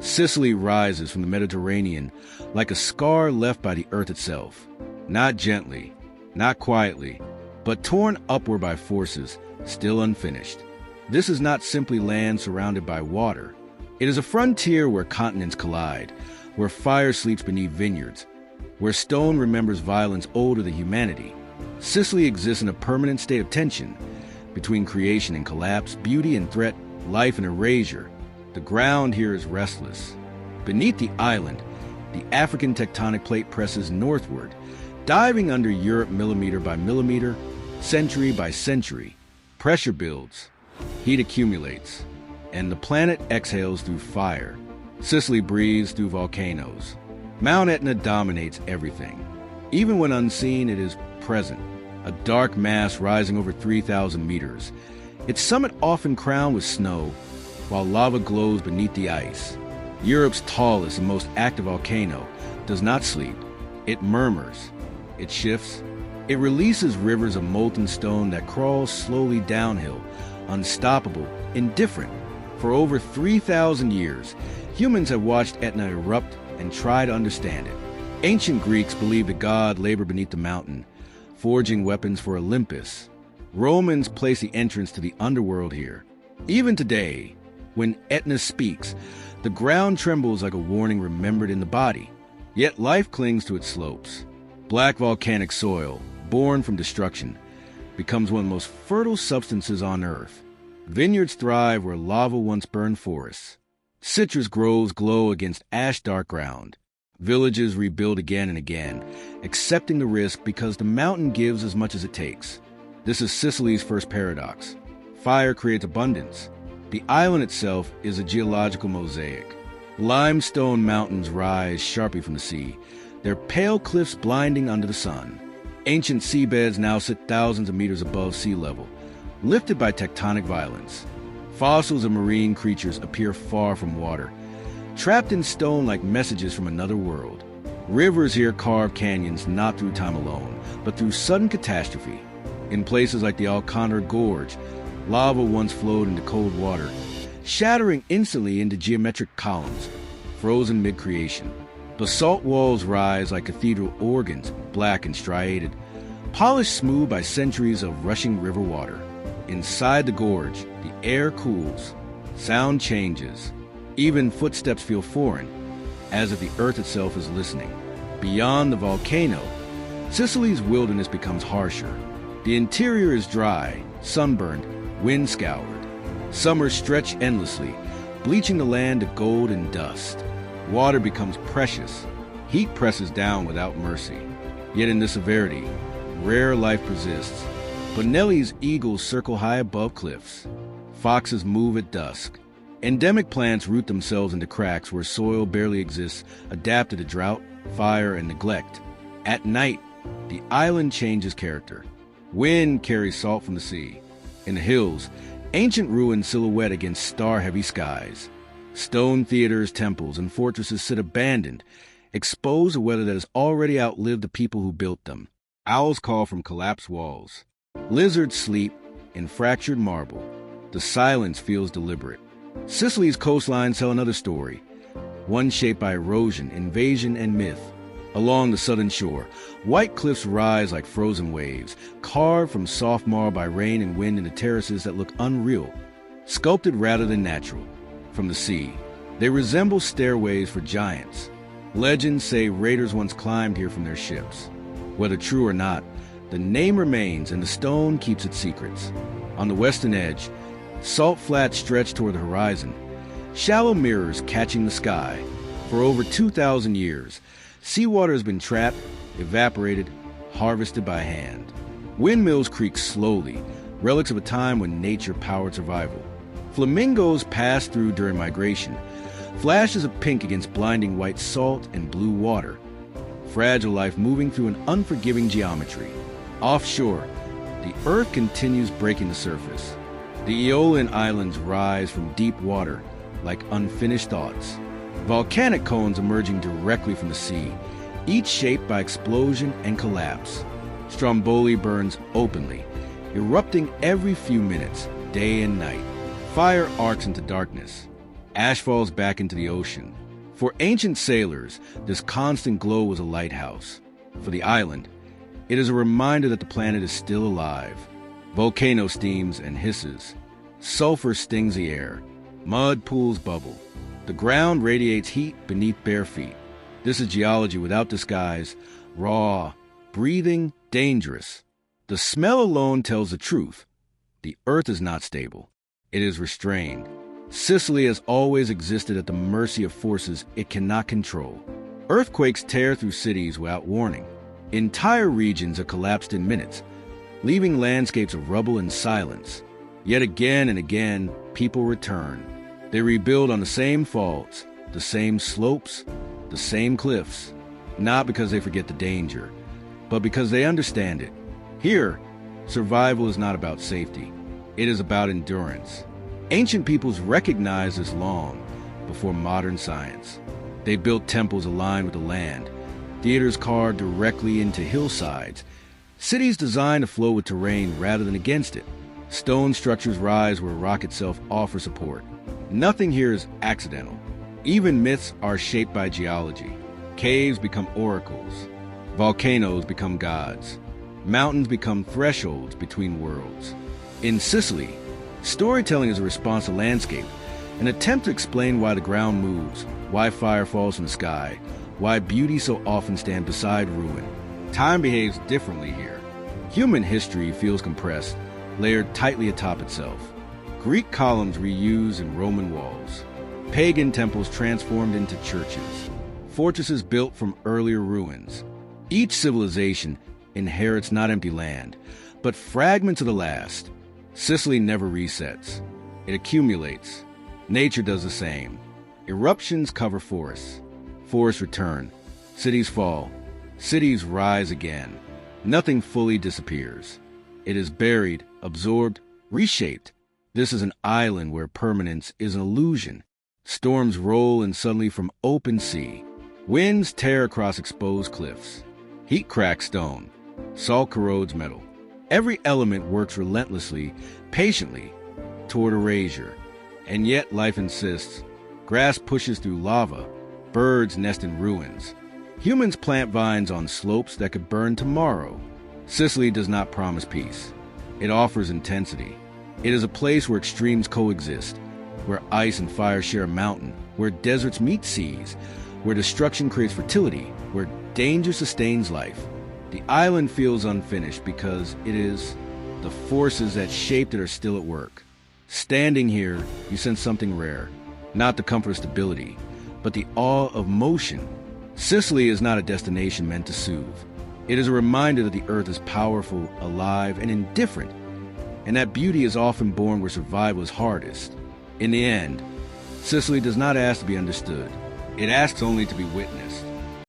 Sicily rises from the Mediterranean like a scar left by the earth itself. Not gently, not quietly, but torn upward by forces still unfinished. This is not simply land surrounded by water. It is a frontier where continents collide, where fire sleeps beneath vineyards, where stone remembers violence older than humanity. Sicily exists in a permanent state of tension between creation and collapse, beauty and threat, life and erasure. The ground here is restless. Beneath the island, the African tectonic plate presses northward, diving under Europe millimeter by millimeter, century by century. Pressure builds, heat accumulates, and the planet exhales through fire. Sicily breathes through volcanoes. Mount Etna dominates everything. Even when unseen, it is present, a dark mass rising over 3,000 meters. Its summit often crowned with snow, while lava glows beneath the ice. Europe's tallest and most active volcano does not sleep. It murmurs. It shifts. It releases rivers of molten stone that crawl slowly downhill, unstoppable, indifferent. For over 3,000 years, humans have watched Etna erupt and try to understand it. Ancient Greeks believed a god labored beneath the mountain, forging weapons for Olympus. Romans placed the entrance to the underworld here. Even today, when Etna speaks, the ground trembles like a warning remembered in the body. Yet life clings to its slopes. Black volcanic soil, born from destruction, becomes one of the most fertile substances on Earth. Vineyards thrive where lava once burned forests. Citrus groves glow against ash-dark ground. Villages rebuild again and again, accepting the risk because the mountain gives as much as it takes. This is Sicily's first paradox. Fire creates abundance. The island itself is a geological mosaic. Limestone mountains rise sharply from the sea, their pale cliffs blinding under the sun. Ancient seabeds now sit thousands of meters above sea level, lifted by tectonic violence. Fossils of marine creatures appear far from water, trapped in stone like messages from another world. Rivers here carve canyons not through time alone, but through sudden catastrophe. In places like the Alcantara Gorge, lava once flowed into cold water, shattering instantly into geometric columns, frozen mid-creation. Basalt walls rise like cathedral organs, black and striated, polished smooth by centuries of rushing river water. Inside the gorge, the air cools, sound changes. Even footsteps feel foreign, as if the earth itself is listening. Beyond the volcano, Sicily's wilderness becomes harsher. The interior is dry, sunburned, wind-scoured. Summers stretch endlessly, bleaching the land to gold and dust. Water becomes precious. Heat presses down without mercy. Yet in this severity, rare life persists. Bonelli's eagles circle high above cliffs. Foxes move at dusk. Endemic plants root themselves into cracks where soil barely exists, adapted to drought, fire, and neglect. At night, the island changes character. Wind carries salt from the sea. In the hills, ancient ruins silhouette against star-heavy skies. Stone theaters, temples, and fortresses sit abandoned, exposed to weather that has already outlived the people who built them. Owls call from collapsed walls. Lizards sleep in fractured marble. The silence feels deliberate. Sicily's coastlines tell another story, one shaped by erosion, invasion, and myth. Along the southern shore, white cliffs rise like frozen waves, carved from soft marl by rain and wind into terraces that look unreal, sculpted rather than natural. From the sea, they resemble stairways for giants. Legends say raiders once climbed here from their ships. Whether true or not, the name remains and the stone keeps its secrets. On the western edge, salt flats stretch toward the horizon, shallow mirrors catching the sky. For over 2,000 years, seawater has been trapped, evaporated, harvested by hand. Windmills creak slowly, relics of a time when nature powered survival. Flamingos pass through during migration, flashes of pink against blinding white salt and blue water. Fragile life moving through an unforgiving geometry. Offshore, the earth continues breaking the surface. The Aeolian Islands rise from deep water like unfinished thoughts. Volcanic cones emerging directly from the sea, each shaped by explosion and collapse. Stromboli burns openly, erupting every few minutes, day and night. Fire arcs into darkness. Ash falls back into the ocean. For ancient sailors, this constant glow was a lighthouse. For the island, it is a reminder that the planet is still alive. Volcano steams and hisses. Sulfur stings the air. Mud pools bubble. The ground radiates heat beneath bare feet. This is geology without disguise, raw, breathing, dangerous. The smell alone tells the truth. The earth is not stable. It is restrained. Sicily has always existed at the mercy of forces it cannot control. Earthquakes tear through cities without warning. Entire regions are collapsed in minutes, leaving landscapes of rubble and silence. Yet again and again, people return. They rebuild on the same faults, the same slopes, the same cliffs, not because they forget the danger, but because they understand it. Here, survival is not about safety. It is about endurance. Ancient peoples recognized this long before modern science. They built temples aligned with the land, theaters carved directly into hillsides, cities designed to flow with terrain rather than against it. Stone structures rise where rock itself offers support. Nothing here is accidental. Even myths are shaped by geology. Caves become oracles. Volcanoes become gods. Mountains become thresholds between worlds. In Sicily, storytelling is a response to landscape, an attempt to explain why the ground moves, why fire falls from the sky, why beauty so often stands beside ruin. Time behaves differently here. Human history feels compressed, layered tightly atop itself. Greek columns reused in Roman walls. Pagan temples transformed into churches. Fortresses built from earlier ruins. Each civilization inherits not empty land, but fragments of the last. Sicily never resets. It accumulates. Nature does the same. Eruptions cover forests. Forests return. Cities fall. Cities rise again. Nothing fully disappears. It is buried, absorbed, reshaped. This is an island where permanence is an illusion. Storms roll in suddenly from open sea. Winds tear across exposed cliffs. Heat cracks stone. Salt corrodes metal. Every element works relentlessly, patiently, toward erasure. And yet life insists. Grass pushes through lava. Birds nest in ruins. Humans plant vines on slopes that could burn tomorrow. Sicily does not promise peace. It offers intensity. It is a place where extremes coexist, where ice and fire share a mountain, where deserts meet seas, where destruction creates fertility, where danger sustains life. The island feels unfinished because the forces that shaped it are still at work. Standing here, you sense something rare, not the comfort of stability, but the awe of motion. Sicily is not a destination meant to soothe. It is a reminder that the earth is powerful, alive, and indifferent, and that beauty is often born where survival is hardest. In the end, Sicily does not ask to be understood. It asks only to be witnessed.